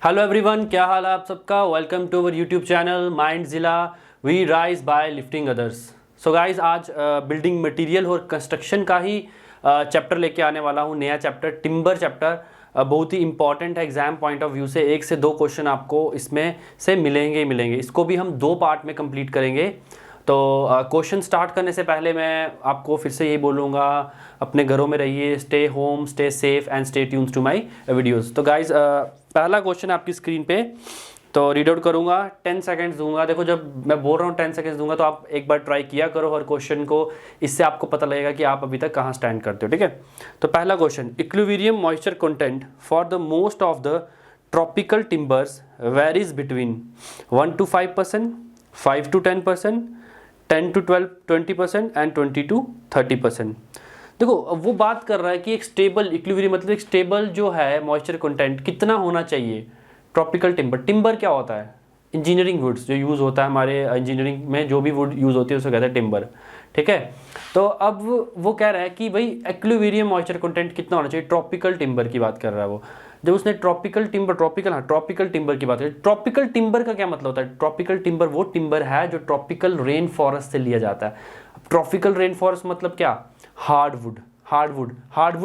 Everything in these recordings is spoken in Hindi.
हेलो एवरीवन, क्या हाल है आप सबका। Welcome to our YouTube channel mind जिला। We rise by lifting others. So guys, आज बिल्डिंग मटेरियल और कंस्ट्रक्शन का ही चैप्टर लेके आने वाला हूँ। नया चैप्टर, टिम्बर चैप्टर। बहुत ही इंपॉर्टेंट है एग्जाम पॉइंट ऑफ व्यू से। 1 से 2 क्वेश्चन आपको इसमें से मिलेंगे ही मिलेंगे। इसको भी हम 2 पार्ट में कंप्लीट करेंगे। तो क्वेश्चन स्टार्ट करने से पहले मैं आपको फिर से यही बोलूँगा, अपने घरों में रहिए, stay home, stay safe and stay tunes to my videos. तो गाइस, पहला क्वेश्चन आपकी स्क्रीन पे तो रीड आउट करूँगा, 10 सेकंड्स दूंगा। देखो, जब मैं बोल रहा हूँ 10 सेकंड्स दूंगा तो आप एक बार ट्राई किया करो हर क्वेश्चन को। इससे आपको पता लगेगा कि आप अभी तक कहाँ स्टैंड करते हो, ठीक है। तो पहला question, equilibrium moisture content for the most of the tropical timbers varies between 1 to 5%, 5 to 10%, 10 to 20% and 20 to 30%। देखो, वो बात कर रहा है कि एक स्टेबल इक्विलिब्रियम मतलब एक स्टेबल जो है मॉइस्चर कंटेंट कितना होना चाहिए ट्रॉपिकल टिम्बर। टिम्बर क्या होता है? इंजीनियरिंग वुड्स जो यूज़ होता है हमारे इंजीनियरिंग में, जो भी वुड यूज़ होती है उसे कहते हैं टिम्बर, ठीक है। तो अब वो कह रहा है कि भाई इक्विलिब्रियम मॉइस्चर कंटेंट कितना होना चाहिए, ट्रॉपिकल टिम्बर की बात कर रहा है वो। जब उसने ट्रॉपिकल टिम्बर की बात करी। ट्रॉपिकल टिम्बर का क्या मतलब होता है? ट्रॉपिकल टिम्बर वो टिम्बर है जो ट्रॉपिकल रेन फॉरेस्ट से लिया जाता है। ट्रॉपिकल रेन फॉरेस्ट मतलब क्या? हार्डवुड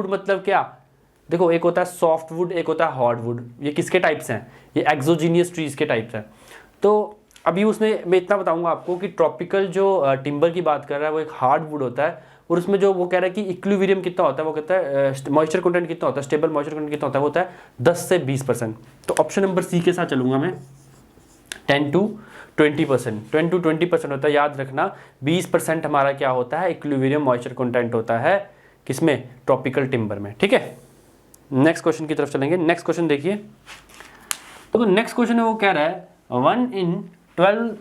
मतलब क्या? देखो, एक होता है सॉफ्ट वुड, एक होता है हार्डवुड। ये किसके टाइप्स हैं? ये एक्सोजीनियस ट्रीज के टाइप्स हैं। तो अभी मैं इतना बताऊंगा आपको कि ट्रॉपिकल जो टिम्बर की बात कर रहा है वो एक हार्डवुड होता है, और उसमें जो वो कह रहा है कि इक्विलिब्रियम कितना होता है, वो कहता है मॉइस्चर कंटेंट कितना होता है, स्टेबल मॉइस्चर कंटेंट कितना होता है, वो होता है 10 से 20%। तो ऑप्शन नंबर सी के साथ चलूंगा मैं, 10 to 20%। 10 to 20% होता है, याद रखना। 20% हमारा क्या होता है? इक्विलिब्रियम मॉइस्चर कंटेंट होता है किसमें? ट्रॉपिकल टिम्बर में, ठीक है। नेक्स्ट क्वेश्चन की तरफ चलेंगे। नेक्स्ट क्वेश्चन देखिए। तो नेक्स्ट क्वेश्चन है, वो कह रहा है 1 in 12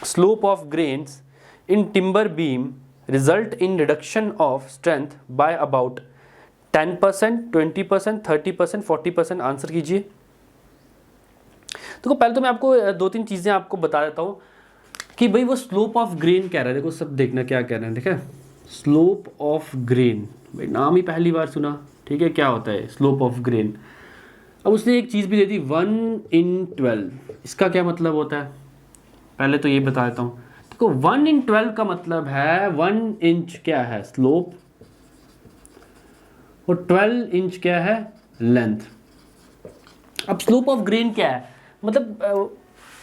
slope of grains in timber beam result in reduction of strength by about 10%, 20%, 30%, 40%। Answer कीजिए। देखो, पहले तो मैं आपको 2-3 चीज़ें आपको बता देता हूँ कि भाई वो स्लोप ऑफ ग्रेन कह रहा है। देखो, सब देखना क्या कह रहे हैं, ठीक है। स्लोप ऑफ ग्रेन, भाई नाम ही पहली बार सुना, ठीक है। क्या होता है स्लोप ऑफ ग्रेन? अब उसने एक चीज़ भी दे दी 1 in 12। इसका क्या मतलब होता है? पहले तो ये बता देता हूँ। देखो, 1 in 12 का मतलब है 1 इंच क्या है? स्लोप, और 12 इंच क्या है? लेंथ। अब स्लोप ऑफ ग्रेन क्या है? मतलब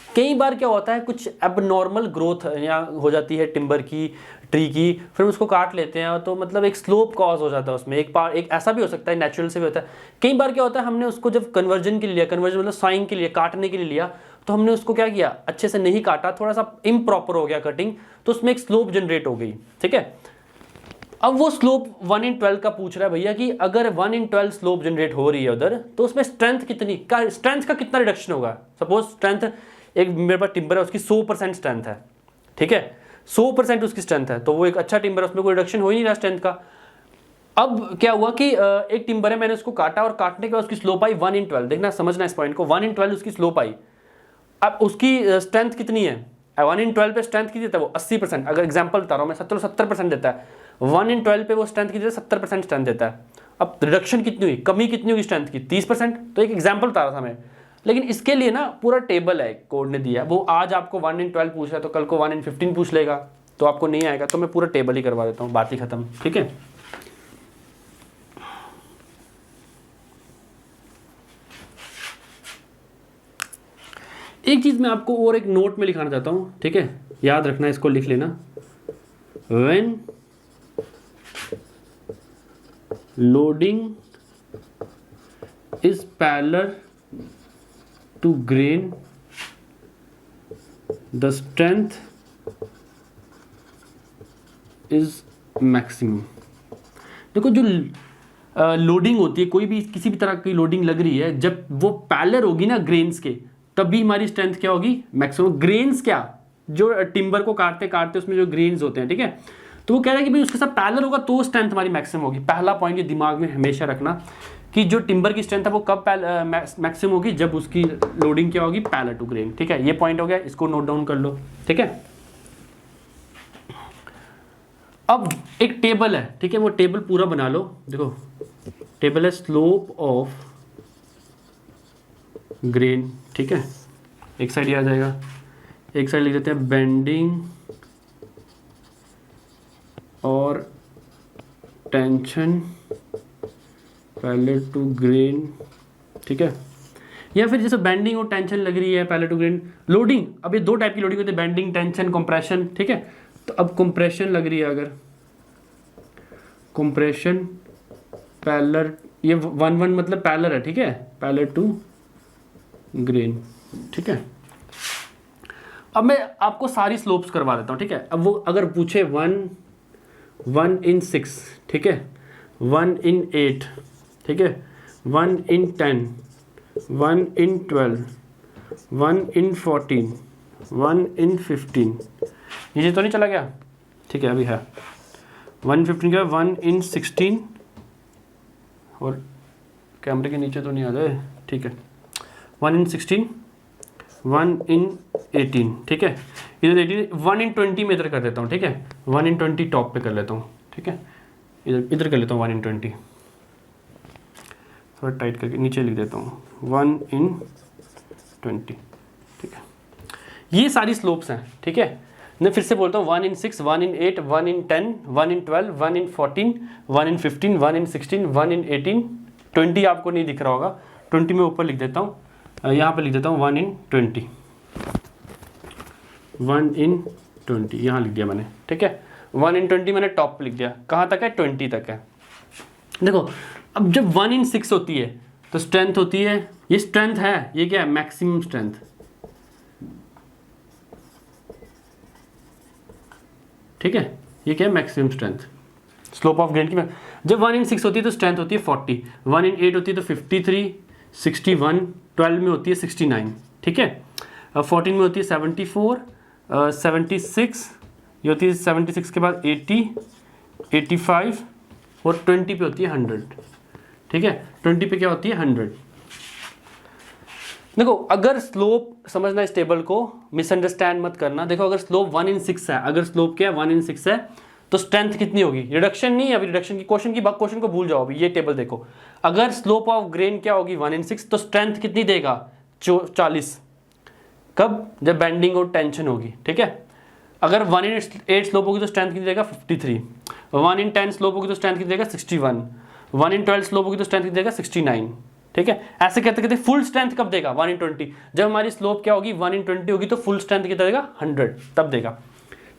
कई बार क्या होता है, कुछ एबनॉर्मल ग्रोथ यहाँ हो जाती है टिम्बर की, ट्री की, फिर उसको काट लेते हैं, तो मतलब एक स्लोप कॉज हो जाता है उसमें। एक ऐसा भी हो सकता है, नेचुरल से भी होता है। कई बार क्या होता है, हमने उसको जब कन्वर्जन के लिए लिया, कन्वर्जन मतलब साइंग के लिए, काटने के लिए लिया, तो हमने उसको क्या किया, अच्छे से नहीं काटा, थोड़ा सा इम्प्रॉपर हो गया कटिंग, तो उसमें एक स्लोप जनरेट हो गई, ठीक है। अब वो स्लोप 1 in 12 का पूछ रहा है भैया कि अगर 1 in 12 स्लोप जनरेट हो रही है उधर, तो उसमें स्ट्रेंथ का कितना रिडक्शन होगा। सपोज स्ट्रेंथ, एक मेरे पास टिम्बर है, उसकी 100% स्ट्रेंथ है, ठीक है। 100% उसकी स्ट्रेंथ है, तो वो एक अच्छा टिम्बर है, उसमें कोई रिडक्शन हो ही नहीं रहा स्ट्रेंथ का। अब क्या हुआ कि एक टिम्बर है, मैंने उसको काटा, और काटने के बाद उसकी स्लोप आई 1 in 12। देखना, समझना इस पॉइंट को। 1 in 12 उसकी स्लोप आई। अब उसकी स्ट्रेंथ कितनी है? 1 in 12 पे स्ट्रेंथ कितनी देता है वो? 80%। अगर एग्जाम्पल बता रहा हूँ मैं, 70% देता है। 1 in 12 पे वो स्ट्रेंथ कितनी देता है? 70% स्ट्रेंथ देता है। अब रिडक्शन कितनी हुई, कमी कितनी हुई स्ट्रेंथ की? 30%। तो एक एग्जाम्पल बता रहा था मैं, लेकिन इसके लिए ना पूरा टेबल है, कोड ने दिया। वो आज आपको 1 in 12 पूछ रहा है, तो कल को 1 in 15 पूछ लेगा, तो आपको नहीं आएगा। तो मैं पूरा टेबल ही करवा देता हूँ, बात ही खत्म, ठीक है। एक चीज मैं आपको और एक नोट में लिखाना चाहता हूँ, ठीक है, याद रखना, इसको लिख लेना। When loading is parallel to grain, the strength is maximum. देखो, जो लोडिंग होती है, कोई भी किसी भी तरह की लोडिंग लग रही है, जब वो पैरेलल होगी ना ग्रेन्स के, तब भी हमारी स्ट्रेंथ क्या होगी? मैक्सिमम। ग्रेन्स क्या? जो टिम्बर को काटते काटते उसमें जो ग्रेन्स होते हैं, ठीक है। तो वो कह रहा है कि भाई उसके साथ पैरेलल होगा तो स्ट्रेंथ हमारी मैक्सिमम होगी। पहला पॉइंट ये दिमाग में हमेशा रखना कि जो टिम्बर की स्ट्रेंथ है वो कब मैक्सिमम होगी? जब उसकी लोडिंग क्या होगी? पैरेलल टू ग्रेन, ठीक है। ये पॉइंट हो गया, इसको नोट डाउन कर लो, ठीक है। अब एक टेबल है, ठीक है, वो टेबल पूरा बना लो। देखो, टेबल है स्लोप ऑफ ग्रेन, ठीक है, एक साइड ये आ जाएगा, एक साइड लिख देते हैं बेंडिंग और टेंशन पैलेट टू ग्रेन, ठीक है। या फिर जैसे बेंडिंग और टेंशन लग रही है पैलेट टू ग्रेन, लोडिंग, अब ये दो टाइप की लोडिंग होती है, बेंडिंग, टेंशन, कंप्रेशन, ठीक है। तो अब कंप्रेशन लग रही है, अगर कंप्रेशन पैलेट, ये 1 मतलब पैलर है, ठीक है, पैलेट टू ग्रेन, ठीक है। अब मैं आपको सारी स्लोप्स करवा देता हूँ, ठीक है। अब वो अगर पूछे 1 in 6, ठीक है, 1 in 8, ठीक है, 1 in 10, 1 in 12, 1 in 14, 1 in 15, ये तो नहीं चला गया, ठीक है, अभी है 115 का 1 in 16, और कैमरे के नीचे तो नहीं आ जाए, ठीक है, 1 in 16, 1 in 18, ठीक है, इधर 1 in 20 में इधर कर देता हूँ, ठीक है, 1 in 20 टॉप पे कर लेता हूँ, ठीक है, इधर कर लेता हूँ 1 in 20, थोड़ा टाइट करके नीचे लिख देता हूँ 1 in 20, ठीक है। ये सारी स्लोप्स हैं, ठीक है। मैं फिर से बोलता हूँ 1 in 6, 1 in 8, 1 in 10, 1 in 12, 1 in 14, 1 in 15, 1 in 16, 1 in 18, 20 आपको नहीं दिख रहा होगा, 20 में ऊपर लिख देता हूँ, यहाँ पे लिख देता हूँ 1 in 20, 1 in 20 यहाँ लिख दिया मैंने, ठीक है। 1 in 20 मैंने टॉप पे लिख दिया, कहाँ तक है, 20 तक है। देखो अब जब 1 in 6 होती है तो स्ट्रेंथ होती है, ये स्ट्रेंथ है, ये क्या है, मैक्सिमम स्ट्रेंथ, ठीक है, ये क्या है, maximum strength, slope of grain की। जब 1 in 6 होती है तो स्ट्रेंथ होती है 40, 1 in 8 होती है तो 53, 61, 12 में होती है 69, ठीक है, 14 में होती है 74, 76, ये होती है 76 के बाद 80, 85 और 20 पे होती है 100, ठीक है, 20 पे क्या होती है, 100। देखो अगर स्लोप, समझना इस टेबल को, मिसअंडरस्टैंड मत करना। देखो अगर स्लोप 1 in 6 है, अगर स्लोप क्या है 1 in 6 है, तो स्ट्रेंथ कितनी होगी, रिडक्शन नहीं है अभी, रिडक्शन की क्वेश्चन को भूल जाओ, अभी ये टेबल देखो। अगर स्लोप ऑफ ग्रेन क्या होगी 1 in 6, तो स्ट्रेंथ कितनी देगा, 40, कब, जब बेंडिंग और टेंशन होगी, ठीक है। अगर 1 in 8 स्लोप होगी तो स्ट्रेंथ कितनी देगा, 53, 1 in 10 स्लोप होगी तो स्ट्रेंथ कितनी देगा, 61, 1 in 12 स्लोप होगी तो स्ट्रेंथ कितनी देगा, 69, ठीक है। ऐसे कहते कहते फुल स्ट्रेंथ कब देगा, 1 in 20, जब हमारी स्लोप क्या होगी 1 in 20 होगी तो फुल स्ट्रेंथ कितना देगा, 100, तब देगा,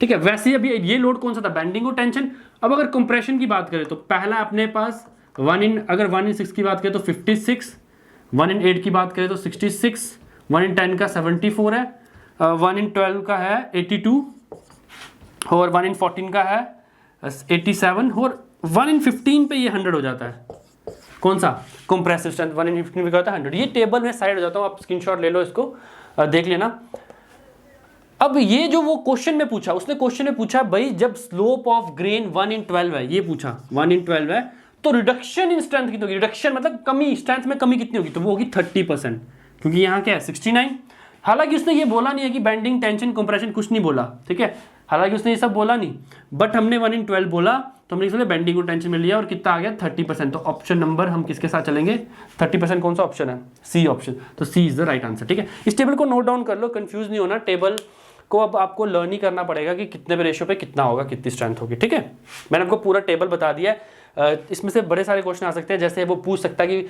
ठीक है। वैसे ही अभी ये लोड कौन सा था, बेंडिंग और टेंशन। अब अगर कंप्रेशन की बात करें तो पहला अपने पास अगर 1 in 6 की बात करें तो 56, 1 in 8 की बात करें तो 66, 1 in 10 का 74 है, 1 in 12 का है 82 और 1 in 14 का है 87 और 1 in 15 पे ये 100 हो जाता है। कौन सा, कंप्रेसिव स्ट्रेंथ 1 in 15 पे होता है 100। ये टेबल में साइड हो जाता हूँ, आप स्क्रीनशॉट ले लो, इसको देख लेना। अब ये जो वो क्वेश्चन में पूछा, उसने क्वेश्चन में पूछा भाई जब स्लोप ऑफ ग्रेन 1 in 12 है, ये पूछा 1 in 12 है तो रिडक्शन इन स्ट्रेंथ कितनी होगी, रिडक्शन मतलब कमी, स्ट्रेंथ में कमी कितनी होगी, तो वो होगी 30%, क्योंकि यहाँ क्या है 69। हालांकि उसने ये बोला नहीं है कि बेंडिंग, टेंशन, कंप्रेशन, कुछ नहीं बोला, ठीक है, हालांकि उसने ये सब बोला नहीं, बट हमने 1 in 12 बोला तो हमने इसलिए बेंडिंग और टेंशन में लिया और कितना आ गया 30%। तो ऑप्शन नंबर हम किसके साथ चलेंगे, 30% कौन सा ऑप्शन है, सी ऑप्शन, तो सी इज द राइट आंसर, ठीक है। इस टेबल को नोट डाउन कर लो, कंफ्यूज नहीं होना, टेबल को अब आपको लर्न ही करना पड़ेगा कि कितने पे रेशियो पे कितना होगा, कितनी स्ट्रेंथ होगी, ठीक है। मैंने आपको पूरा टेबल बता दिया है। इसमें से बड़े सारे क्वेश्चन आ सकते हैं, जैसे वो पूछ सकता है कि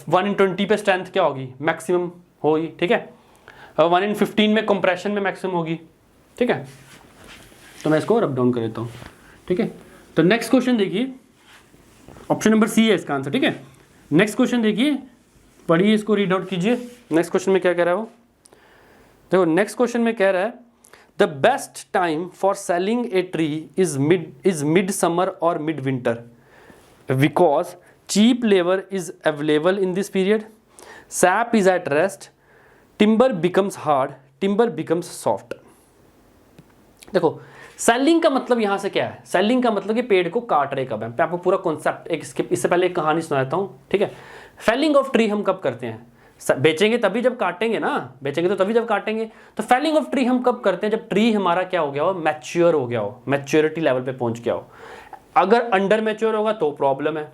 1 in 20 पे स्ट्रेंथ क्या होगी, मैक्सिमम होगी, ठीक है, 1 in 15 में कंप्रेशन में मैक्सिमम होगी, ठीक है। तो मैं इसको रब डाउन कर देता हूँ, ठीक है। तो नेक्स्ट क्वेश्चन देखिए, ऑप्शन नंबर सी है इसका आंसर, ठीक है। नेक्स्ट क्वेश्चन देखिए, पढ़िए इसको, रीड आउट कीजिए। नेक्स्ट क्वेश्चन में क्या कह रहा है वो, देखो नेक्स्ट क्वेश्चन में कह रहा है the best time for felling a tree is mid summer और mid winter because cheap labour is available in this period, sap is at rest, timber becomes hard, timber becomes soft. देखो सेलिंग का मतलब यहां से क्या है, सेलिंग का मतलब कि पेड़ को काट रहे कब है। मैं आपको पूरा कॉन्सेप्ट इससे पहले एक कहानी सुनाता हूं, ठीक है। फेलिंग ऑफ ट्री हम कब करते हैं, बेचेंगे तभी जब काटेंगे ना, बेचेंगे तो तभी जब काटेंगे। तो फेलिंग ऑफ ट्री हम कब करते हैं, जब ट्री हमारा क्या हो गया हो, मैच्योर हो गया हो, मैच्योरिटी लेवल पे पहुंच गया हो। अगर अंडर मैच्योर होगा तो प्रॉब्लम है,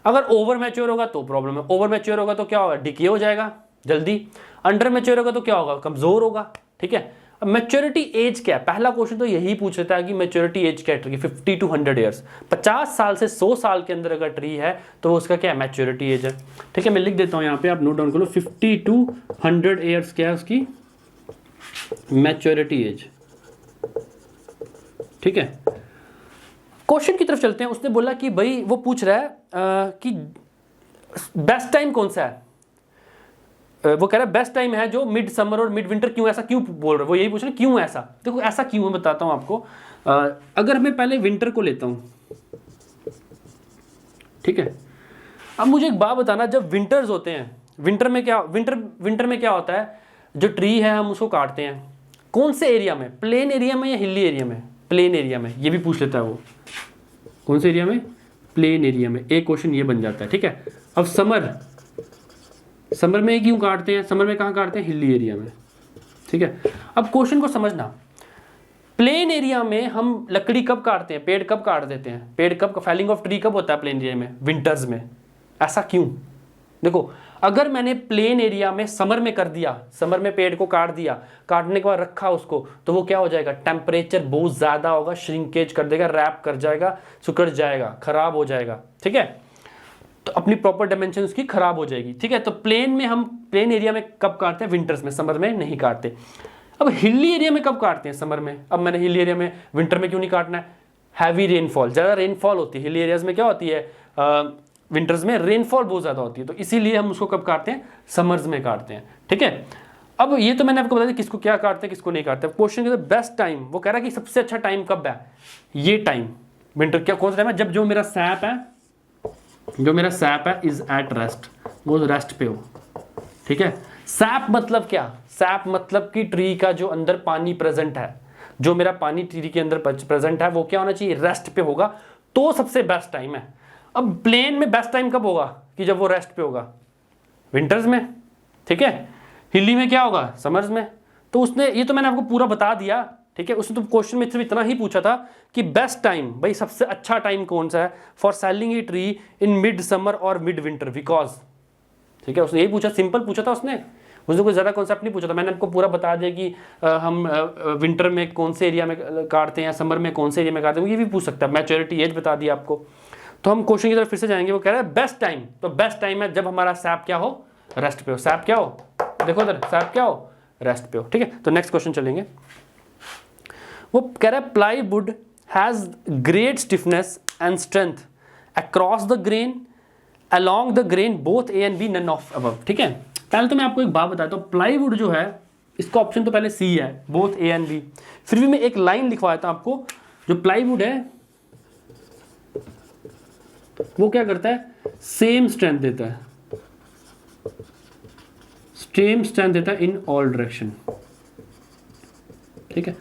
अगर ओवर मैच्योर होगा तो प्रॉब्लम है। ओवर मैच्योर होगा तो क्या होगा, डिके हो जाएगा, जल्दी, अंडर मैच्योर होगा तो क्या होगा, कमजोर होगा। ठीक है, अब मैच्योरिटी एज क्या है, पहला क्वेश्चन तो यही पूछ लेता है कि मैच्योरिटी एज क्या है ट्री की, 50 to 100 ईयर्स, 50 साल से 100 साल के अंदर अगर ट्री है तो उसका क्या है, मैच्योरिटी एज है। ठीक है, मैं लिख देता हूं यहाँ पे, आप नोट डाउन कर लो, 50 to 100 ईयर्स क्या है उसकी मैच्योरिटी एज। ठीक है, क्वेश्चन की तरफ चलते हैं। उसने बोला कि भाई वो पूछ रहा है कि बेस्ट टाइम कौन सा है, वो कह रहा है बेस्ट टाइम है जो मिड समर और मिड विंटर। क्यों ऐसा क्यों बोल रहे, वो यही पूछ रहे क्यों ऐसा। देखो ऐसा क्यों है बताता हूं आपको। अगर मैं पहले विंटर को लेता हूं, ठीक है, अब मुझे एक बात बताना, जब विंटर्स होते हैं, विंटर में क्या होता है, जो ट्री है हम उसको काटते हैं, कौन से एरिया में, प्लेन एरिया में या हिली एरिया में, प्लेन एरिया में, ये भी पूछ लेता है वो, कौन से एरिया में, प्लेन एरिया में। एक क्वेश्चन ये बन जाता है। ठीक है, अब समर में क्यों काटते हैं, समर में कहाँ काटते हैं, हिली एरिया में। ठीक है, अब क्वेश्चन को समझना, प्लेन एरिया में हम लकड़ी कब काटते हैं, पेड़ कब काट देते हैं, पेड़ कब, फैलिंग ऑफ ट्री कब होता है प्लेन एरिया में, विंटर्स में। ऐसा क्यों, देखो अगर मैंने प्लेन एरिया में समर में कर दिया, समर में पेड़ को काट दिया, काटने के बाद रखा उसको, तो वो क्या हो जाएगा, टेम्परेचर बहुत ज्यादा होगा, श्रिंकेज कर देगा, रैप कर जाएगा, सुकड़ जाएगा, खराब हो जाएगा। ठीक है, तो अपनी प्रॉपर डायमेंशन उसकी खराब हो जाएगी। ठीक है, तो प्लेन एरिया में कब काटते हैं, विंटर्स में, समर में नहीं काटते। अब हिली एरिया में कब काटते हैं, समर में। अब मैंने हिली एरिया में, विंटर में क्यों नहीं काटना है, हैवी रेनफॉल, ज्यादा रेनफॉल होती है हिली एरियाज में, क्या होती है विंटर्स में रेनफॉल बहुत ज्यादा होती है, तो इसीलिए हम उसको कब काटते हैं, समर्स में काटते हैं। ठीक है, अब ये तो मैंने आपको बता दिया किसको क्या काटते हैं किसको नहीं काटते। क्वेश्चन के बेस्ट टाइम, वो कह रहा है कि सबसे अच्छा टाइम कब है, ये टाइम विंटर, क्या कौन सा टाइम है, जब जो मेरा सैप है इज एट रेस्ट, वो रेस्ट पे हो। ठीक है, सैप मतलब क्या, सैप मतलब कि ट्री का जो अंदर पानी प्रेजेंट है, जो मेरा पानी ट्री के अंदर प्रेजेंट है वो क्या होना चाहिए, रेस्ट पे होगा, तो सबसे बेस्ट टाइम है। अब प्लेन में बेस्ट टाइम कब होगा कि जब वो रेस्ट पे होगा, विंटर्स में। ठीक है, हिली में क्या होगा, समर्स में। तो उसने, ये तो मैंने आपको पूरा बता दिया। ठीक है, उसने तो क्वेश्चन में सिर्फ इतना ही पूछा था कि बेस्ट टाइम, भाई सबसे अच्छा टाइम कौन सा है for felling a tree in mid summer और मिड विंटर, बिकॉज। ठीक है, उसने यही पूछा, सिंपल पूछा था उसने कोई ज़्यादा कॉन्सेप्ट नहीं पूछा था। मैंने आपको पूरा बता दिया कि हम विंटर में कौन से एरिया में काटते हैं, समर में कौन से एरिया में काटते हैं, ये भी पूछ सकता है। मैच्योरिटी एज बता दिया आपको। तो हम क्वेश्चन की तरफ फिर से जाएंगे। वो कह रहा है बेस्ट टाइम, तो बेस्ट टाइम है जब हमारा सैप क्या हो, रेस्ट पे हो। सैप क्या हो, देखो इधर, सैप क्या हो, रेस्ट पे हो। ठीक है, तो नेक्स्ट क्वेश्चन चलेंगे। वो कह रहा है plywood has great stiffness and strength across the grain, along the grain both A and B, none of above. ठीक है, पहले तो मैं आपको एक बात बताता हूँ, प्लाईवुड जो है इसका ऑप्शन तो पहले सी है, बोथ ए एंड बी। फिर भी मैं एक लाइन लिखवा देता हूँ आपको, जो प्लाईवुड है वो क्या करता है, सेम स्ट्रेंथ देता है, सेम स्ट्रेंथ देता है इन ऑल डायरेक्शन। ठीक है,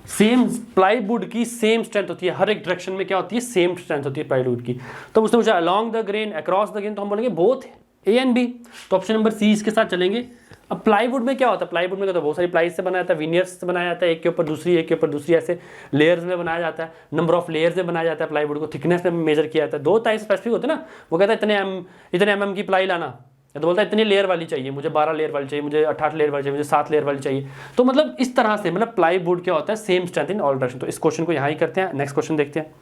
सेम प्लाईवुड की सेम स्ट्रेंथ होती है, हर एक डायरेक्शन में क्या होती है, सेम स्ट्रेंथ होती है प्लाईवुड की। तो उसने पूछा along the grain, across the grain, तो हम बोलेंगे बोथ ए एंड बी। तो ऑप्शन नंबर सी इसके साथ चलेंगे। अब प्लाईवुड में क्या होता है, प्लाईवुड में तो बहुत सारी प्लाई से बनाया जाता है, विनियर्स से बनाया जाता है, एक के ऊपर दूसरी, एक के ऊपर दूसरी, ऐसे लेयर्स में बनाया जाता है, नंबर ऑफ लेयर्स में बनाया जाता है प्लाईवुड को, थिकनेस में मेजर किया जाता है। दो टाइप स्पेसिफिक होते हैं ना, वो कहता है इतने mm की प्लाई लाना, तो बोलता है इतनी लेयर वाली चाहिए मुझे, 12 लेयर वाली चाहिए मुझे, 18 लेयर वाली चाहिए मुझे, 7 लेयर वाली चाहिए। तो मतलब इस तरह से, मतलब प्लाईवुड क्या होता है, same strength in all direction. तो इस क्वेश्चन को यहाँ ही करते हैं। नेक्स्ट क्वेश्चन देखते हैं।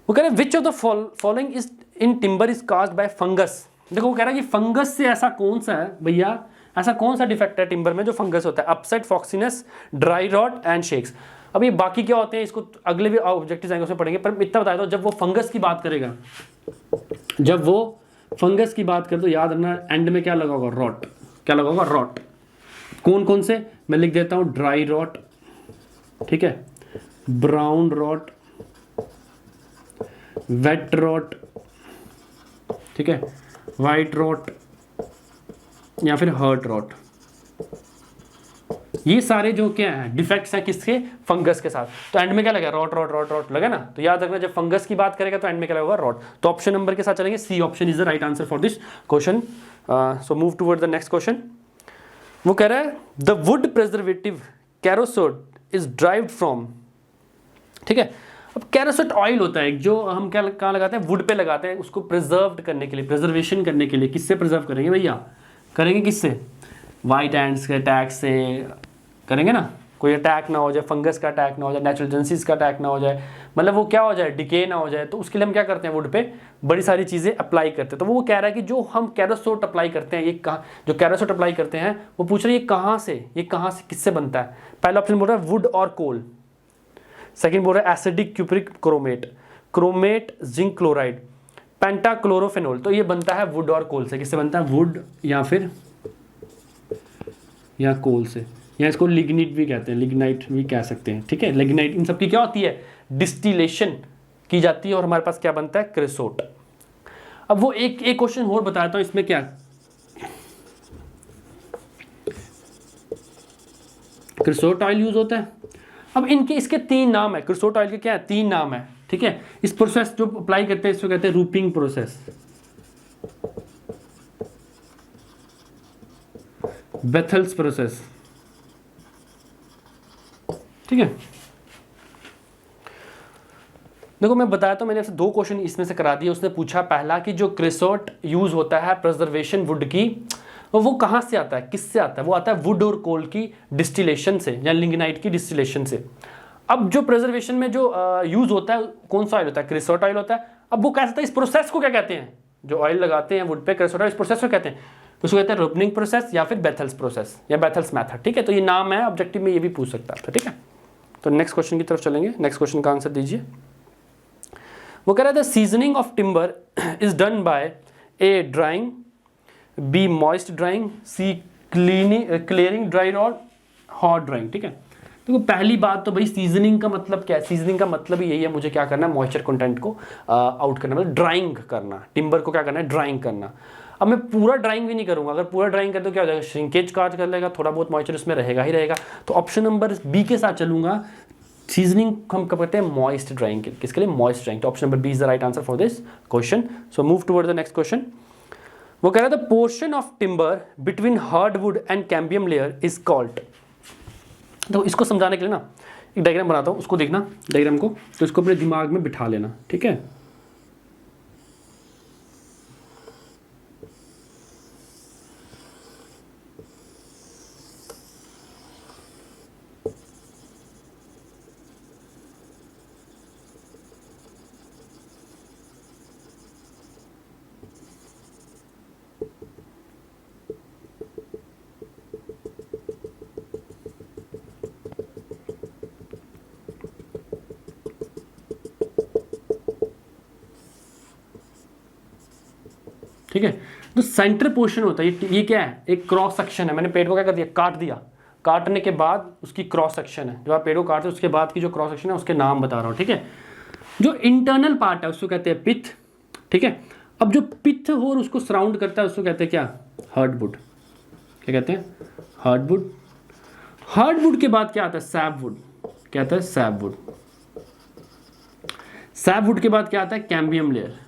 वो कह रहे हैं विच of the following is in timber is caused by fungus. देखो वो कह रहा है कि फंगस से ऐसा कौन सा है भैया, ऐसा कौन सा डिफेक्ट है टिम्बर में जो फंगस होता है, upset, foxiness, dry rot and shakes. अब ये बाकी क्या होते हैं इसको अगले भी ऑब्जेक्टिव्स आएंगे उसमें पढ़ेंगे, पर इतना बता दो, जब वो फंगस की बात करेगा, जब वो फंगस की बात कर तो याद रखना एंड में क्या लगा होगा, रॉट। क्या लगा होगा, रॉट। कौन कौन से मैं लिख देता हूं, ड्राई रॉट, ठीक है, ब्राउन रॉट, वेट रॉट, ठीक है, वाइट रॉट या फिर हर्ट रॉट। ये सारे जो क्या है डिफेक्ट्स हैं किसके, फंगस के साथ। तो एंड में क्या लगा, रॉट रॉट रॉट रॉट लगा ना। तो याद रखना जब फंगस की बात करेगा तो एंड में क्या लगेगा, रॉट। तो ऑप्शन नंबर के साथ चलेंगे, C option is the right answer for this question. So move toward the next question. वो कह रहा है the wood preservative creosote is derived from, ठीक है। अब कैरोसोट ऑयल होता है जो हम क्या कहाँ लगाते हैं, वुड पे लगाते हैं, उसको प्रिजर्व करने के लिए, प्रिजर्वेशन करने के लिए। किससे प्रिजर्व करेंगे भैया, करेंगे किससे? वाइट एंड्स के अटैक से करेंगे ना, कोई अटैक ना हो जाए, फंगस का अटैक ना हो जाए, नेचुरल एजेंसीज का अटैक ना हो जाए, मतलब वो क्या हो जाए, डिके ना हो जाए। तो उसके लिए हम क्या करते हैं, वुड पे बड़ी सारी चीज़ें अप्लाई करते हैं। तो वो कह रहा है कि जो हम कैरोसोट अप्लाई करते हैं, ये कहाँ, जो कैरोसोट अप्लाई करते हैं वो पूछ रहे हैं ये कहाँ से किससे बनता है। पहला ऑप्शन बोल रहा है वुड और कोल, सेकेंड बोल रहा है acidic cupric chromate, chromate zinc chloride, pentachlorophenol. तो ये बनता है वुड और कोल से। किससे बनता है? वुड या कोल से, या इसको लिग्निट भी कहते हैं, लिग्नाइट भी कह सकते हैं, ठीक है। लिग्नाइट, इन सब की क्या होती है, डिस्टिलेशन की जाती है और हमारे पास क्या बनता है, क्रेसोट। अब वो एक क्वेश्चन और बताता हूं, इसमें क्या क्रेसोट ऑयल यूज होता है। अब इसके 3 नाम है, क्रेसोट ऑयल के क्या है, 3 नाम है, ठीक है। इस प्रोसेस जो अप्लाई करते हैं इसको कहते हैं रूपिंग प्रोसेस, बेथल्स प्रोसेस, ठीक है। देखो मैं बताया तो मैंने आपसे 2 क्वेश्चन इसमें से करा दिए। उसने पूछा पहला कि जो क्रेसोट यूज होता है प्रिजर्वेशन वुड की, वो कहाँ से आता है, किससे आता है? वो आता है वुड और कोल की डिस्टिलेशन से, या लिग्नाइट की डिस्टिलेशन से। अब जो प्रिजर्वेशन में जो यूज होता है कौन सा ऑयल होता है, क्रेसोट ऑयल होता है। अब वो कैसा था, इस प्रोसेस को क्या कहते हैं, जो ऑयल लगाते हैं वुड पे क्रेसोट ऑयल, इस प्रोसेस को कहते हैं, उसको कहते हैं रोपनिंग प्रोसेस या फिर बेथल्स प्रोसेस या बेथल्स मेथड, ठीक है। तो ये नाम है, ऑब्जेक्टिव में ये भी पूछ सकता है, ठीक है। तो नेक्स्ट क्वेश्चन की तरफ चलेंगे। नेक्स्ट क्वेश्चन का आंसर दीजिए। वो कह रहा था seasoning of timber is done by A drying, B moist drying, C clearing dry rod, hot drying, ठीक है। देखो पहली बात तो भाई सीजनिंग का मतलब क्या है, सीजनिंग का मतलब ही यही है, मुझे क्या करना है, मॉइस्चर कंटेंट को आउट करना, मतलब ड्राइंग करना, टिम्बर को क्या करना है, ड्राइंग करना। अब मैं पूरा ड्राइंग भी नहीं करूंगा, अगर पूरा ड्राइंग कर तो क्या हो जाएगा, श्रिंकेज काज कर लेगा, थोड़ा बहुत मॉइस्चर उसमें रहेगा ही रहेगा। तो ऑप्शन नंबर बी के साथ चलूंगा, सीजनिंग हम कब करते हैं, मॉइस्ट ड्राइंग, किसके लिए, मॉइस्ट ड्राइंग। तो option number B is the right answer for this question. So move toward the next question. वो कह रहा था portion of timber between hardwood and cambium layer is called. तो इसको समझाने के लिए ना एक डायग्राम बनाता हूँ, उसको देखना डायग्राम को, तो इसको अपने दिमाग में बिठा लेना, ठीक है। ठीक है, तो सेंटर पोर्शन होता है ये क्या है, एक क्रॉस सेक्शन है। मैंने पेड़ को क्या कर दिया, काट दिया, काटने के बाद उसकी क्रॉस सेक्शन है, जब आप पेड़ को काटते हो उसके बाद की जो क्रॉस सेक्शन है उसके नाम बता रहा हूँ, ठीक है। जो इंटरनल पार्ट है उसको कहते हैं पिथ, ठीक है। अब जो पिथ हो और उसको सराउंड करता है उसको कहते हैं क्या, हार्डवुड। क्या कहते हैं, हार्डवुड। हार्डवुड के बाद क्या आता है, सैपवुड। क्या आता है, सैपवुड। सैपवुड के बाद क्या आता है, कैम्बियम लेयर,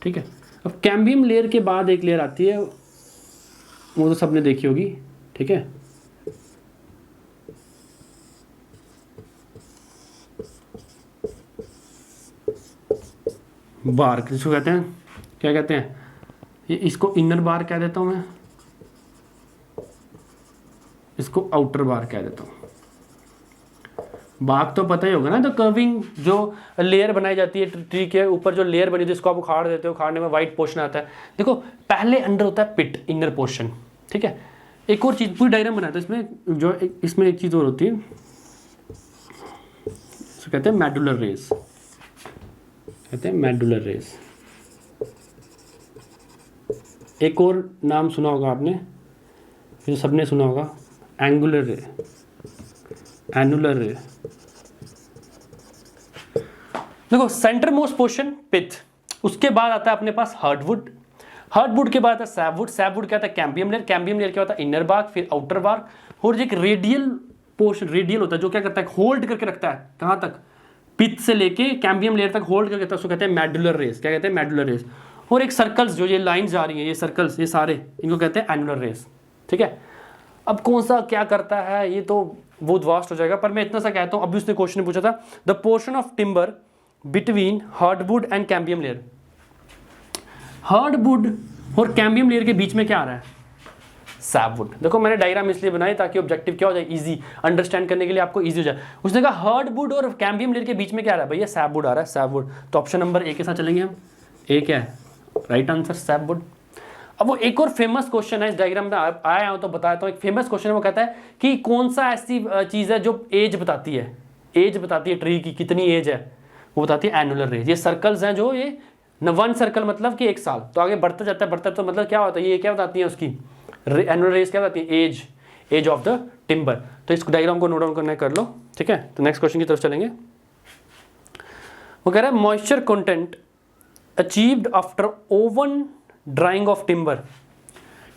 ठीक है। अब कैम्बियम लेयर के बाद एक लेयर आती है, वो तो सबने देखी होगी, ठीक है। बार्क, जिसको कहते हैं, क्या कहते हैं, ये इसको इनर बार कह देता हूं मैं, इसको आउटर बार कह देता हूं। बाग तो पता ही होगा ना, तो कर्विंग जो लेयर बनाई जाती है ट्री के ऊपर, जो लेयर बनी होती है इसको आप उखाड़ देते हो, उखाड़ने में वाइट पोर्शन आता है। देखो पहले अंडर होता है पिट, इनर पोर्शन, ठीक है। एक और चीज पूरी डायग्राम बनाता है इसमें, जो इसमें एक चीज और होती है, इसको कहते हैं मेडुलर रेस, कहते हैं मेडुलर रेस। एक और नाम सुना होगा आपने, जो सबने सुना होगा, एंगुलर रे, एनुलर रे। देखो सेंटर मोस्ट पोर्शन पिथ, उसके बाद आता है अपने पास हार्डवुड, हार्डवुड के बाद आता है सैपवुड, सैपवुड क्या आता है, कैम्बियम लेयर, कैम्बियम लेयर क्या होता है, इनर बार्क, फिर आउटर बार्क, और एक रेडियल पोर्शन, रेडियल होता है जो क्या करता है, होल्ड करके रखता है, कहां तक, पिथ से लेके कैम्बियम लेयर तक होल्ड करके रखता है, उसको कहते हैं मेडुलर रेस। क्या कहते हैं, मेडुलर रेस। और एक सर्कल्स, जो ये लाइंस जा रही हैं, ये सर्कल्स, ये सारे, इनको कहते हैं एनुलर रेस, ठीक है। अब कौन सा क्या करता है ये तो बहुत वास्ट हो जाएगा, पर मैं इतना सा कहता हूं, अभी उसने क्वेश्चन पूछा था, the portion of timber between hardwood and cambium layer. Hardwood और कैम्बियम लेयर के बीच में क्या आ रहा है, सैपवुड। देखो मैंने डायग्राम इसलिए बनाई ताकि ऑब्जेक्टिव क्या हो जाए, इजी अंडरस्टैंड करने के लिए आपको इजी हो जाए। उसने कहा हार्डवुड और कैम्बियम लेयर के बीच में क्या आ रहा है भैया, सैपवुड आ रहा है, सैपवुड। तो ऑप्शन नंबर ए के साथ चलेंगे हम, ए क्या है राइट आंसर, सैपवुड। अब वो एक और फेमस क्वेश्चन है इस डायग्राम में आया हूं तो बताता हूं, एक फेमस क्वेश्चन है, वो कहता है कि कौन सा ऐसी चीज है जो एज बताती है, एज बताती है ट्री की कितनी एज है, वो बताती है एनुलर रेज। ये सर्कल्स हैं जो ये न, वन सर्कल मतलब कि 1 साल, तो आगे बढ़ता जाता है बढ़ता, तो मतलब क्या होता है, ये क्या बताती है उसकी एनुलर रेज, क्या बताती है, एज ऑफ द टिम्बर। तो इस डायग्राम को नोट डाउन करना कर लो, ठीक है। तो नेक्स्ट क्वेश्चन की तरफ चलेंगे। वो कह रहा है moisture content achieved after oven drying of timber,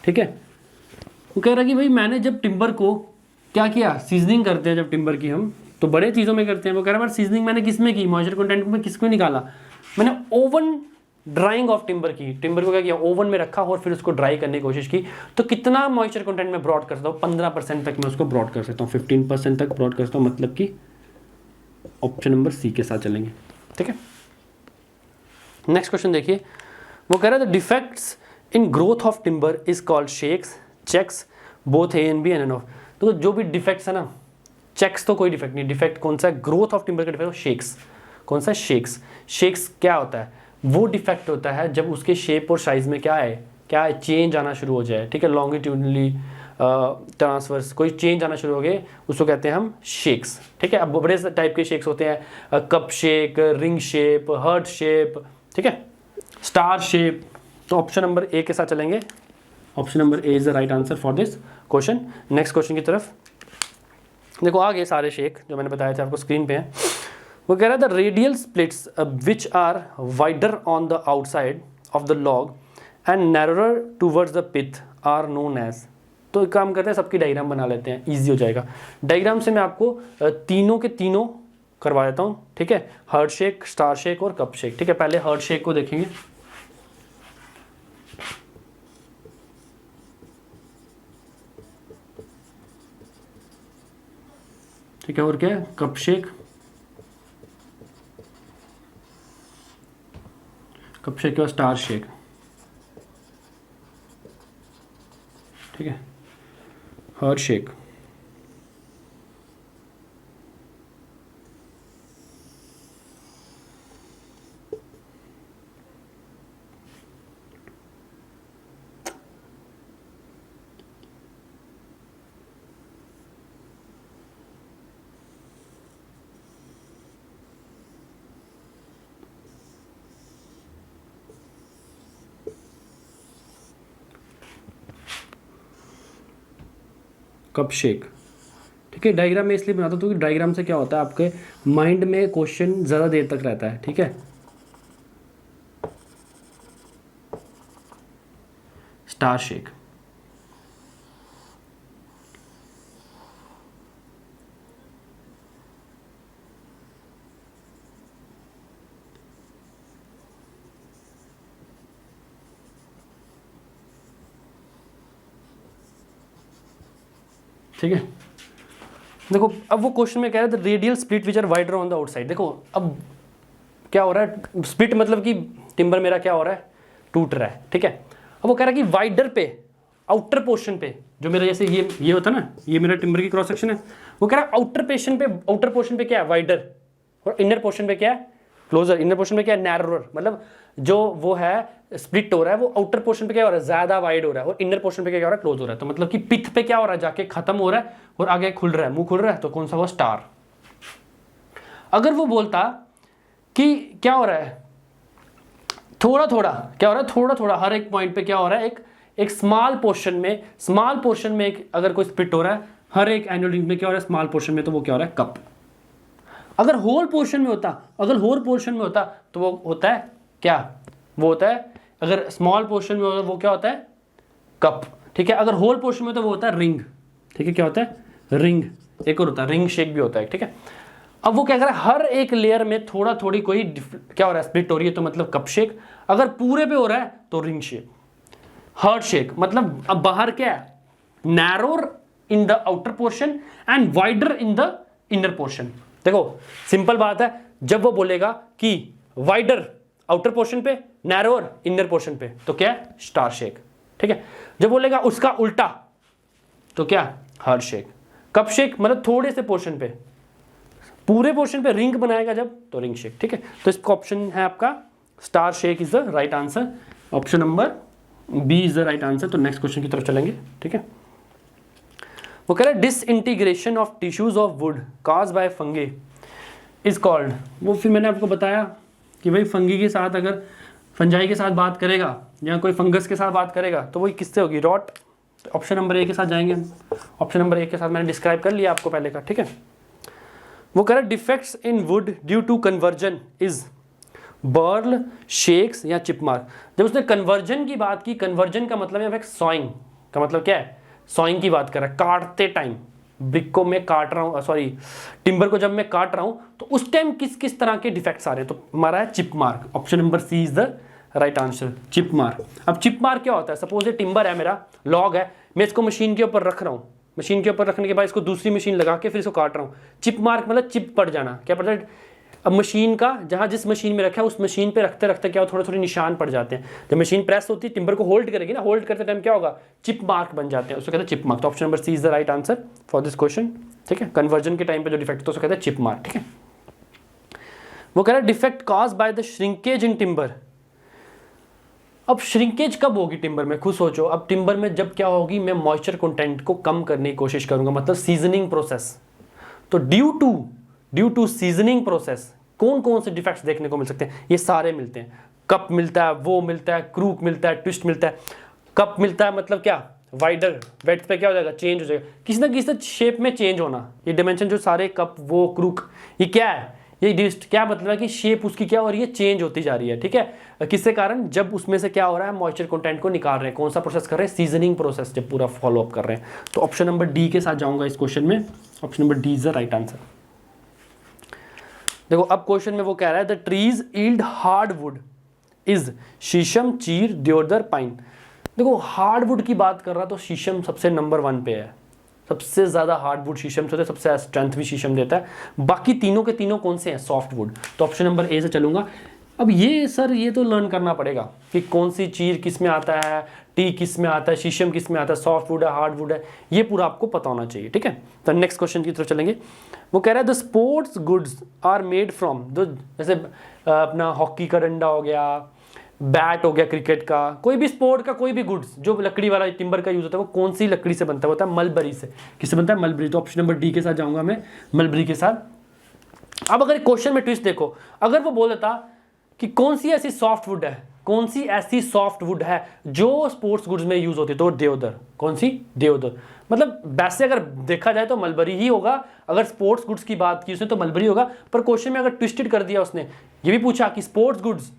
ठीक है। वो कह रहा है कि भाई मैंने जब टिम्बर को क्या किया, सीजनिंग करते हैं जब टिम्बर की हम, तो बड़े चीज़ों में करते हैं। वो कह रहा है सीजनिंग मैंने किस में की, मॉइस्चर कंटेंट में किसमें निकाला, मैंने ओवन ड्राइंग ऑफ टिम्बर की, टिम्बर को क्या किया, ओवन में रखा और फिर उसको ड्राई करने की कोशिश की। तो कितना मॉइस्चर कंटेंट में ब्रॉड कर सकता हूँ, 15% तक मैं उसको ब्रॉड कर सकता हूँ, 15% तक ब्रॉड कर सकता हूँ, मतलब कि ऑप्शन नंबर सी के साथ चलेंगे, ठीक है। नेक्स्ट क्वेश्चन देखिए। वो कह रहा है the defects in growth of timber is called shakes, checks, both A and B and N of. तो जो भी डिफेक्ट्स है ना, चेक्स तो कोई डिफेक्ट नहीं, डिफेक्ट कौन सा है, ग्रोथ ऑफ टिम्बर का डिफेक्ट शेक्स। कौन सा, शेक्स। शेक्स क्या होता है, वो डिफेक्ट होता है जब उसके शेप और साइज में क्या है चेंज आना शुरू हो जाए, ठीक है, लॉन्गिट्यूडनली ट्रांसवर्स कोई चेंज आना शुरू हो गए, उसको कहते हैं हम शेक्स, ठीक है। अब बड़े टाइप के शेक्स होते हैं, cup shake, ring shape, heart shape, ठीक है, स्टार शेप। तो ऑप्शन नंबर ए के साथ चलेंगे, option number A is the right answer for this question. Next question की तरफ देखो, आ गए सारे शेक जो मैंने बताया था आपको स्क्रीन पे हैं। वो कह रहा है the radial splits which are wider on the outside of the log and narrower towards the pith are known as. तो एक काम करते हैं, सबकी डायग्राम बना लेते हैं, ईजी हो जाएगा। डायग्राम से मैं आपको तीनों के तीनों करवा देता हूँ, ठीक है, हार्ट शेक, स्टार शेक और कप शेक, ठीक है। पहले हार्ट शेक को देखेंगे। ठीक है, और क्या है, कप शेक, कप शेक के बाद स्टार शेक, ठीक है, हार्ट शेक, कप शेक, ठीक है। डायग्राम में इसलिए बनाता हूँ क्योंकि डायग्राम से क्या होता है, आपके माइंड में क्वेश्चन ज़्यादा देर तक रहता है, ठीक है। स्टार शेक, ठीक है। देखो अब वो क्वेश्चन में कह रहा है radial split which are wider on the outside. देखो अब क्या हो रहा है, स्प्लिट मतलब कि टिम्बर मेरा क्या हो रहा है, टूट रहा है, ठीक है। अब वो कह रहा है कि वाइडर पे, आउटर पोर्शन पे, जो मेरा जैसे ये होता है ना, ये मेरा टिम्बर की क्रॉस सेक्शन है, वो कह रहा है आउटर पोर्शन पे क्या है, वाइडर, और इनर पोर्शन पे क्या है, क्लोजर। इनर पोर्शन पे क्या है, नैरोर, मतलब जो वो है स्प्लिट हो रहा है वो आउटर पोर्शन पे क्या हो रहा है, ज्यादा वाइड हो रहा है, और इनर पोर्शन पे क्या हो रहा है, क्लोज हो रहा है। तो मतलब कि पिथ पे क्या हो रहा है, जाके खत्म हो रहा है और आगे खुल रहा है, मुंह खुल रहा है, तो कौन सा हुआ, स्टार। अगर वो बोलता कि क्या हो रहा है, थोड़ा थोड़ा क्या हो रहा है, थोड़ा थोड़ा हर एक पॉइंट पे क्या हो रहा है, एक स्मॉल पोर्शन में एक अगर कोई स्प्लिट हो रहा है हर एक एनुअल रिंग में क्या हो रहा है, स्मॉल पोर्शन में, तो वो क्या हो रहा है, कप। अगर होल पोर्शन में होता तो वो होता है क्या, वो होता है, अगर स्मॉल पोर्शन में होता वो क्या होता है, कप, ठीक है। अगर होल पोर्शन में तो वो होता है रिंग, ठीक है, क्या होता है, रिंग। एक और होता है रिंग शेक भी होता है, ठीक है। अब वो क्या कर रहा है, हर एक लेयर में थोड़ा थोड़ी कोई क्या हो रहा है, स्प्लिट हो रही है, तो मतलब कप शेक। अगर पूरे पे हो रहा है तो रिंग शेक। हार्ट शेक मतलब अब बाहर क्या है, narrower in the outer portion and wider in the inner portion. देखो सिंपल बात है, जब वो बोलेगा कि वाइडर आउटर पोर्शन पे, नैरोअर इनर पोर्शन पे, तो क्या है स्टार शेक। ठीक है, जब बोलेगा उसका उल्टा तो क्या हार्ट शेक। कप शेक मतलब थोड़े से पोर्शन पे, पूरे पोर्शन पे रिंग बनाएगा जब तो रिंग शेक। ठीक है, तो इसका ऑप्शन है आपका star shake is the right answer, option number B is the right answer. तो नेक्स्ट क्वेश्चन की तरफ चलेंगे। ठीक है, वो कह रहा है disintegration of tissues of wood cause by fungi is called. वो फिर मैंने आपको बताया कि भाई फंगी के साथ अगर फंजाई के साथ बात करेगा या कोई फंगस के साथ बात करेगा तो वही किससे होगी, रॉट। ऑप्शन नंबर ए के साथ जाएंगे हम। ऑप्शन नंबर ए के साथ मैंने डिस्क्राइब कर लिया आपको पहले का। ठीक है, वो कह रहा है defects in wood due to conversion is burl, shakes या चिपमार्क। जब उसने कन्वर्जन की बात की, कन्वर्जन का मतलब है सॉइंग का मतलब क्या है, सॉइंग की बात कर रहा है, काटते टाइम ब्रिक को मैं काट रहा हूँ, सॉरी टिम्बर को जब मैं काट रहा हूँ तो उस टाइम किस किस तरह के डिफेक्ट्स आ रहे हैं, तो हमारा है chip mark. Option number C is the right answer, chip mark. अब चिप मार्क क्या होता है, सपोज ये टिम्बर है, मेरा लॉग है, मैं इसको मशीन के ऊपर रख रहा हूँ, मशीन के ऊपर रखने के बाद इसको दूसरी मशीन लगा के फिर इसको काट रहा हूँ। चिप मार्क मतलब चिप पड़ जाना, क्या पड़ता है, अब मशीन का जहाँ जिस मशीन में रखा है उस मशीन पे रखते रखते क्या थोड़े थोड़े निशान पड़ जाते हैं। जब मशीन प्रेस होती है टिम्बर को होल्ड करेगी ना, होल्ड करते टाइम क्या होगा, चिप मार्क बन जाते हैं, उसको कहते हैं चिप मार्क। तो option number C is the right answer for this question. ठीक है, कन्वर्जन के टाइम पे जो डिफेक्ट तो उसको कहते हैं चिप मार्क। ठीक है, वो कह रहा है defect cause by the shrinkage in timber. अब श्रिंकेज कब होगी टिम्बर में, खुद सोचो। अब टिम्बर में जब क्या होगी, मैं मॉइस्चर कंटेंट को कम करने की कोशिश करूंगा, मतलब सीजनिंग प्रोसेस। तो ड्यू टू सीजनिंग प्रोसेस कौन कौन से डिफेक्ट्स देखने को मिल सकते हैं, ये सारे मिलते हैं। कप मिलता है, वो मिलता है, क्रूक मिलता है, ट्विस्ट मिलता है। कप मिलता है मतलब क्या, वाइडर वेट पे क्या हो जाएगा, चेंज हो जाएगा, किसी ना किसी शेप में चेंज होना। ये डायमेंशन जो सारे कप वो क्रूक ये क्या है, ये डिस्ट क्या मतलब है कि शेप उसकी क्या हो रही है, चेंज होती जा रही है। ठीक है, किसके कारण, जब उसमें से क्या हो रहा है, मॉइस्चर कंटेंट को निकाल रहे हैं। कौन सा प्रोसेस कर रहे हैं, सीजनिंग प्रोसेस जब पूरा फॉलो अप कर रहे हैं। तो ऑप्शन नंबर डी के साथ जाऊंगा इस क्वेश्चन में, option number D is the right answer. देखो अब क्वेश्चन में वो कह रहा है the trees yield hard would is शीशम, चीर, देवदार, पाइन। देखो हार्ड वुड की बात कर रहा तो शीशम सबसे नंबर 1 पे है, सबसे ज्यादा हार्ड वुड शीशम से होता है, सबसे स्ट्रेंथ भी शीशम देता है। बाकी तीनों के तीनों कौन से हैं, सॉफ्ट वुड। तो ऑप्शन नंबर ए से चलूंगा। अब ये सर ये तो लर्न करना पड़ेगा कि कौन सी चीर किस में आता है, टी किस में आता है, शीशम किस में आता है, सॉफ्ट वुड है, हार्ड वुड है, ये पूरा आपको पता होना चाहिए। ठीक है, तो नेक्स्ट क्वेश्चन की तरफ चलेंगे। वो कह रहा है the sports goods are made from, जैसे अपना हॉकी का डंडा हो गया, बैट हो गया क्रिकेट का, कोई भी स्पोर्ट का कोई भी गुड्स जो लकड़ी वाला टिम्बर का यूज होता है वो कौन सी लकड़ी से बनता है, होता है मलबरी से। किससे बनता है, मलबरी। तो ऑप्शन नंबर डी के साथ जाऊंगा मैं, मलबरी के साथ। अब अगर क्वेश्चन में ट्विस्ट देखो, अगर वो बोल देता कि कौन सी ऐसी सॉफ्ट वुड है, कौन सी ऐसी सॉफ्ट वुड है जो स्पोर्ट्स गुड्स में यूज होती है, तो देवदार। कौन सी, देवदार। मतलब वैसे अगर देखा जाए तो मलबरी ही होगा, अगर स्पोर्ट्स गुड्स की बात की उसने तो मलबरी होगा, पर क्वेश्चन में अगर ट्विस्टेड कर दिया उसने, ये भी पूछा कि स्पोर्ट्स गुड्स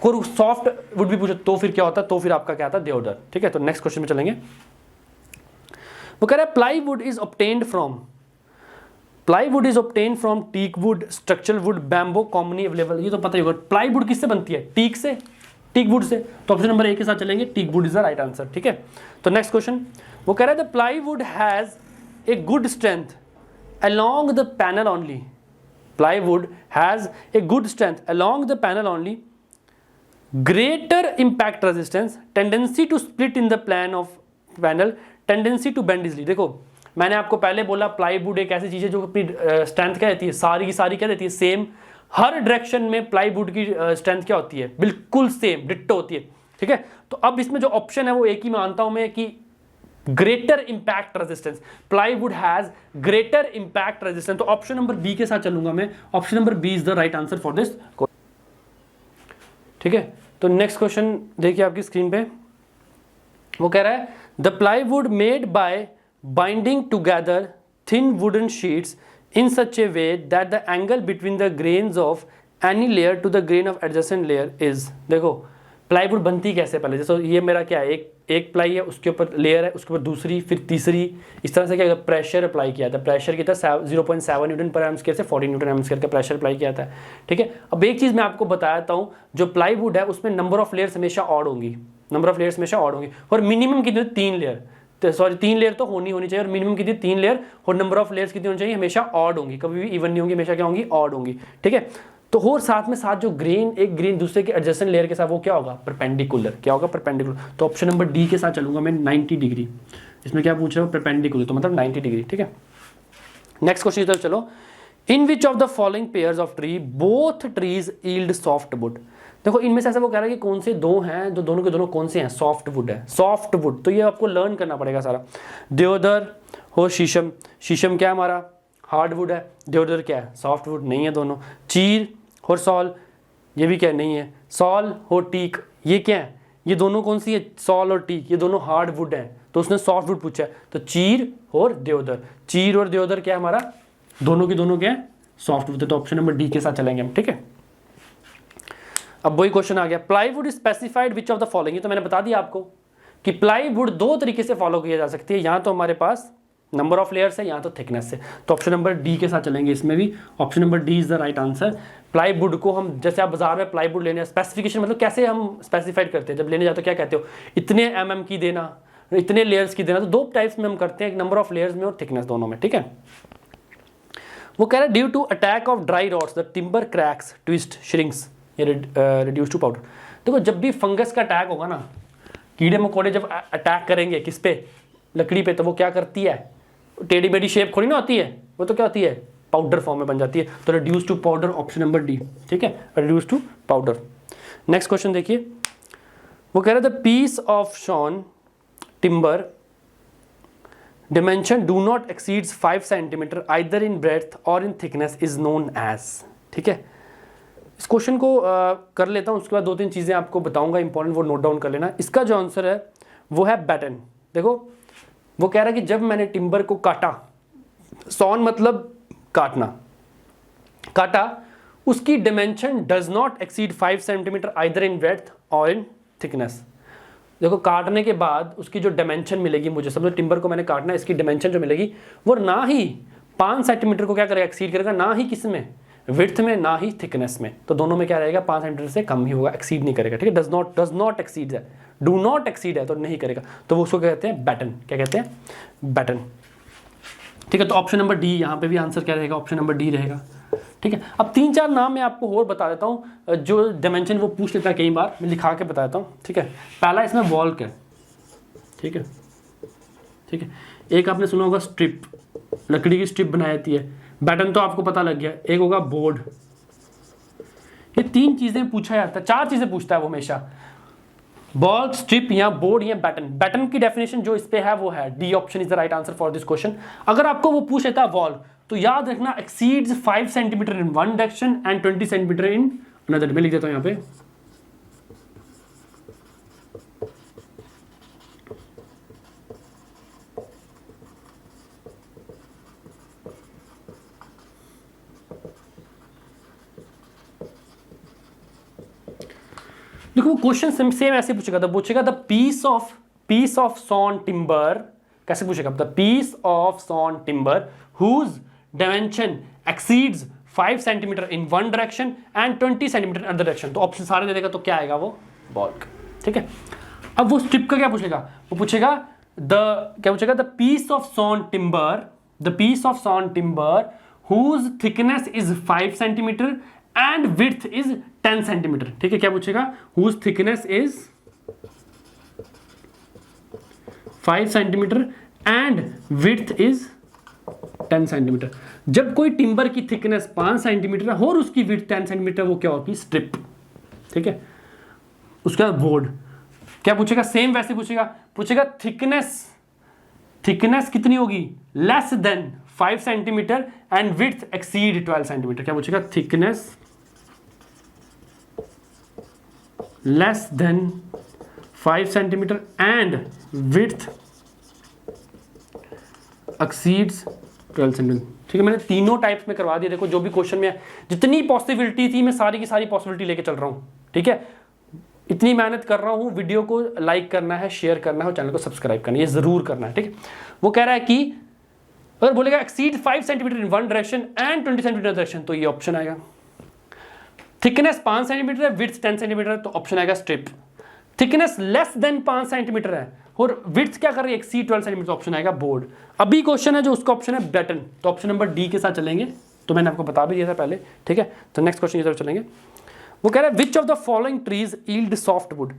को सॉफ्ट वुड भी पूछा, तो फिर क्या होता, तो फिर आपका क्या आता, देवदार। ठीक है, तो नेक्स्ट क्वेश्चन में चलेंगे। वो कह रहा है plywood is obtained from, plywood is obtained from teak wood, structural wood, bamboo, commonly available. ये तो पता ही होगा, प्लाईवुड किससे बनती है, टीक से, टीक वुड से। तो ऑप्शन नंबर ए के साथ चलेंगे, teak wood is the right answer. ठीक है, तो नेक्स्ट क्वेश्चन वो कह रहा है the plywood has a good strength along the panel only, plywood has a good strength along the panel only, greater impact resistance, tendency to split in the plan of panel, tendency to bend easily। देखो मैंने आपको पहले बोला प्लाईवुड एक ऐसी चीज है जो अपनी स्ट्रेंथ क्या देती है, सारी की सारी क्या देती है, सेम। हर डायरेक्शन में प्लाईवुड की स्ट्रेंथ क्या होती है, बिल्कुल सेम, डिट्टो होती है। ठीक है, तो अब इसमें जो ऑप्शन है वो एक ही मानता हूं मैं कि greater impact resistance, plywood has greater impact resistance. तो ऑप्शन नंबर बी के साथ चलूंगा मैं, option number B is the right answer for this. ठीक है, तो नेक्स्ट क्वेश्चन देखिए आपकी स्क्रीन पे, वो कह रहा है the plywood made by binding together thin wooden sheets in such a way that the angle between the grains of any layer to the grain of adjacent layer is। देखो प्लाईवुड बनती कैसे, पहले जैसे ये मेरा क्या है, एक प्लाई है, उसके ऊपर लेयर है, उसके ऊपर दूसरी, फिर तीसरी, इस तरह से क्या प्रेशर अप्लाई किया था। प्रेशर कितना 0.7 न्यूटन पर एम स्क्वायर से 40 न्यूटन एम स्क्वायर का प्रेशर अप्लाई किया था। ठीक है, अब एक चीज़ मैं आपको बताता हूँ, जो प्लाईवुड है उसमें नंबर ऑफ लेयर्स हमेशा ऑड होंगी, नंबर ऑफ लेयर्स हमेशा ऑड होंगी, और मिनिमम कितने, 3 लेयर, सॉरी 3 लेयर तो होनी चाहिए, और मिनिमम कितनी, 3 लेयर, और नंबर ऑफ लेयर्स कितनी होनी चाहिए, हमेशा ऑड होंगी, कभी भी इवन नहीं होंगी, हमेशा क्या होंगी, ऑड होंगी। ठीक है, तो और साथ में साथ जो ग्रेन, एक ग्रेन दूसरे के एडजेसेंट लेयर के साथ, वो क्या होगा, परपेंडिकुलर। क्या होगा, परपेंडिकुलर। तो ऑप्शन नंबर डी के साथ चलूंगा मैं, 90 डिग्री। इसमें क्या पूछ रहे हो, परपेंडिकुलर, तो मतलब 90 डिग्री। ठीक है, नेक्स्ट क्वेश्चन की तरफ चलो। In which of the following pairs of tree both trees yield soft wood. देखो इनमें से ऐसा वो कह रहा है कि कौन से दो हैं जो दोनों के दोनों कौन से हैं, सॉफ्ट वुड है, सॉफ्ट वुड। तो ये आपको लर्न करना पड़ेगा सारा। देवदार और शीशम, शीशम क्या है हमारा, हार्ड वुड है, देवदार क्या है, सॉफ्ट वुड, नहीं है दोनों। चीर और सॉल, ये भी क्या नहीं है। सॉल और टीक, ये क्या है, ये दोनों कौन सी है, सॉल और टीक, ये दोनों हार्ड वुड हैं, तो उसने सॉफ्ट वुड पूछा है। तो चीर और देवदार, चीर और देवदार क्या है हमारा, दोनों की दोनों क्या है, सॉफ्ट वुड। तो ऑप्शन नंबर डी के साथ चलेंगे हम। ठीक है, अब वही क्वेश्चन आ गया, plywood specified which of the following. तो मैंने बता दिया आपको कि प्लाईवुड दो तरीके से फॉलो किया जा सकती है, यहाँ तो हमारे पास नंबर ऑफ लेयर्स है, यहाँ तो थिकनेस है। तो ऑप्शन नंबर डी के साथ चलेंगे इसमें भी। Option number D is the right answer. Plywood को हम, जैसे आप बाजार में प्लाईवुड लेने, स्पेसिफिकेशन मतलब कैसे हम स्पेसिफाइड करते हैं, जब लेने जाते हो क्या कहते हो, इतने mm की देना, इतने लेयर्स की देना। तो दो टाइप्स में हम करते हैं, एक नंबर ऑफ लेयर्स में और थिकनेस दोनों में। ठीक है, वो कह रहा है due to attack of dry rots the timber cracks, twist, shrinks, reduce to powder. देखो जब भी फंगस का अटैक होगा ना, कीड़े मकोड़े जब अटैक करेंगे किस पे, लकड़ी पे, तो वो क्या करती है, टेढ़ी मेढ़ी शेप थोड़ी ना होती है, वो तो क्या होती है, पाउडर फॉर्म में बन जाती है। तो reduce to powder, option number D. ठीक है, reduce to powder. Next question देखिए, वो कह रहा है the piece of sawn timber dimension do not exceeds 5 cm either in breadth or in thickness is known as। ठीक है, इस क्वेश्चन को कर लेता हूँ, उसके बाद दो तीन चीज़ें आपको बताऊंगा इंपॉर्टेंट, वो नोट डाउन कर लेना। इसका जो आंसर है वो है बैटन। देखो वो कह रहा है कि जब मैंने टिम्बर को काटा, सॉन मतलब काटना, काटा, उसकी dimension does not exceed 5 centimetre either in breadth और इन थिकनेस। देखो काटने के बाद उसकी जो डायमेंशन मिलेगी मुझे, समझो टिम्बर को मैंने काटना है, इसकी डायमेंशन जो मिलेगी वो ना ही 5 सेंटीमीटर को क्या करेगा, एक्सीड करेगा, ना ही किस में, विड्थ में, ना ही थिकनेस में। तो दोनों में क्या रहेगा, 5 सेंटीमीटर से कम ही होगा, एक्सीड नहीं करेगा। ठीक है, डज नॉट एक्सीड है, डू नॉट एक्सीड है तो नहीं करेगा, तो वो उसको कहते हैं बैटन। क्या कहते हैं, बैटन। ठीक है, तो ऑप्शन नंबर डी, यहाँ पे भी आंसर क्या रहेगा, ऑप्शन नंबर डी रहेगा। ठीक है, अब 3-4 नाम मैं आपको और बता देता हूँ, जो डायमेंशन वो पूछ लेता है कई बार, मैं लिखा के बता देता हूँ। ठीक है, पहला इसमें वॉल्क है। ठीक है, ठीक है, एक आपने सुना होगा स्ट्रिप, लकड़ी की स्ट्रिप बनाई जाती है। बैटन तो आपको पता लग गया। एक होगा बोर्ड। ये 3 चीजें पूछा जाता है, 4 चीजें पूछता है वो हमेशा, बॉल, स्ट्रिप या बोर्ड या बैटन। बैटन की डेफिनेशन जो इस पे है वो है D, option is the right answer for this question. अगर आपको वो पूछ लेता है वॉल, तो याद रखना exceeds 5 centimetre in one direction and 20 centimetre in another. मैं लिख देता हूं यहां पे, देखो वो क्वेश्चन सेम ऐसे पूछेगा, तो पूछेगा the piece of sawn timber, कैसे पूछेगा, the piece of sawn timber whose dimension exceeds 5 centimetre in one direction and 20 centimetre in other direction. तो ऑप्शन सारे दे देगा, तो क्या आएगा, वो बॉल्क। ठीक है, अब वो स्ट्रिप का क्या पूछेगा, वो पूछेगा क्या पूछेगा, the piece of sawn timber, the piece of sawn timber whose thickness is 5 centimetre and width is 10 centimetre. ठीक है, क्या पूछेगा, whose thickness is 5 centimetre and width is 10 centimetre. जब कोई टिम्बर की थिकनेस 5 सेंटीमीटर है और उसकी विड्थ 10 सेंटीमीटर, वो क्या होगी, स्ट्रिप। ठीक है, उसका बोर्ड क्या पूछेगा, सेम वैसे पूछेगा थिकनेस कितनी होगी, less than 5 centimetre and width exceed 12 centimetre. क्या पूछेगा, thickness less than 5 centimetre and width exceeds 12 centimetre. ठीक है, मैंने तीनों टाइप्स में करवा दिया। देखो जो भी क्वेश्चन में जितनी पॉसिबिलिटी थी, मैं सारी की सारी पॉसिबिलिटी लेके चल रहा हूं। ठीक है, इतनी मेहनत कर रहा हूं। वीडियो को लाइक करना है, शेयर करना है और चैनल को सब्सक्राइब करना है, ये जरूर करना है। ठीक है, वो कह रहा है कि अगर बोलेगा exceed 5 centimetre in one direction and 20 centimetre direction, तो ये ऑप्शन आएगा। थिकनेस 5 सेंटीमीटर है, विड्थ 10 सेंटीमीटर है, तो ऑप्शन आएगा strip. Thickness less than 5 centimetre है और विड्थ क्या कर रही है, एक्सीड 12 सेंटीमीटर, ऑप्शन आएगा बोर्ड। अभी क्वेश्चन है जो उसका ऑप्शन है बैटन, तो ऑप्शन नंबर डी के साथ चलेंगे। तो मैंने आपको बता भी दिया था पहले, ठीक है। तो नेक्स्ट क्वेश्चन की तरफ चलेंगे। वो कह रहा है विच of the following trees yield soft would,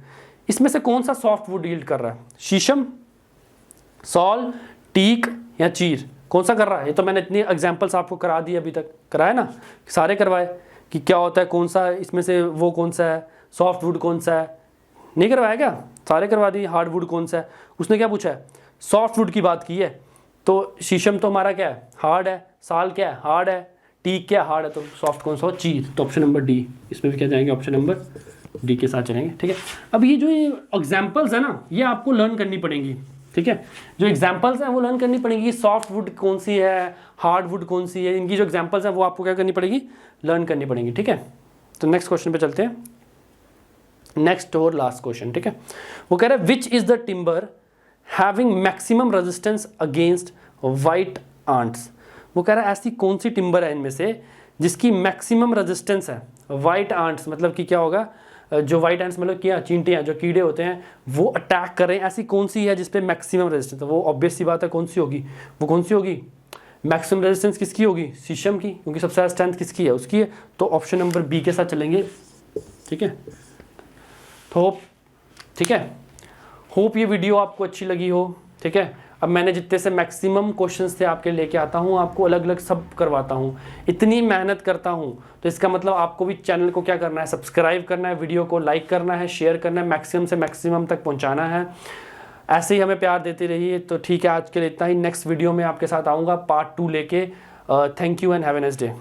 इसमें से कौन सा सॉफ्ट वुड यील्ड कर रहा है? शीशम, सॉल, टीक या चीर, कौन सा कर रहा है? ये तो मैंने इतनी एग्जांपल्स आपको करा दी अभी तक, कराए ना, सारे करवाए कि क्या होता है, कौन सा इसमें से वो कौन सा है, सॉफ्ट वुड कौन सा है, नहीं करवाया क्या? सारे करवा दिए। हार्ड वुड कौन सा है, उसने क्या पूछा है? सॉफ्ट वुड की बात की है। तो शीशम तो हमारा क्या है? हार्ड है। साल क्या है? हार्ड है। टीक क्या हार्ड है? तो सॉफ्ट कौन सा हो? चीर। तो ऑप्शन नंबर डी, इसमें भी क्या जाएंगे? ऑप्शन नंबर डी के साथ चलेंगे, ठीक है। अब ये जो एग्जाम्पल्स है ना, ये आपको लर्न करनी पड़ेंगी, ठीक है। जो एग्जाम्पल्स हैं वो लर्न करनी पड़ेगी। सॉफ्ट वुड कौन सी है, हार्ड वुड कौन सी है, इनकी जो एग्जाम्पल्स हैं वो आपको क्या करनी पड़ेगी? लर्न करनी पड़ेंगी, ठीक है। तो नेक्स्ट क्वेश्चन पे चलते हैं, नेक्स्ट और लास्ट क्वेश्चन, ठीक है। वो कह रहा है which is the timber having maximum resistance against white ants. वो कह रहा है ऐसी कौन सी टिम्बर है इनमें से जिसकी मैक्सिमम रेजिस्टेंस है वाइट आंट्स, मतलब कि क्या होगा, जो वाइट एंड्स मतलब क्या, चींटियाँ, जो कीड़े होते हैं वो अटैक कर रहे हैं, ऐसी कौन सी है जिस पे मैक्सिमम रेजिस्टेंस है? वो ऑब्वियस सी बात है, कौन सी होगी? वो कौन सी होगी? मैक्सिमम रेजिस्टेंस किसकी होगी? शीशम की, क्योंकि सबसे ज़्यादा स्ट्रेंथ किसकी है? उसकी है। तो ऑप्शन नंबर बी के साथ चलेंगे, ठीक है। तो होप, ठीक है, होप ये वीडियो आपको अच्छी लगी हो, ठीक है। अब मैंने जितने से मैक्सिमम क्वेश्चंस थे आपके लेके आता हूँ, आपको अलग अलग सब करवाता हूँ, इतनी मेहनत करता हूँ, तो इसका मतलब आपको भी चैनल को क्या करना है? सब्सक्राइब करना है, वीडियो को लाइक करना है, शेयर करना है, मैक्सिमम से मैक्सिमम तक पहुँचाना है। ऐसे ही हमें प्यार देते रहिए। तो ठीक है, आज के लिए इतना ही। नेक्स्ट वीडियो में आपके साथ आऊँगा पार्ट 2 लेके। Thank you and have a nice day.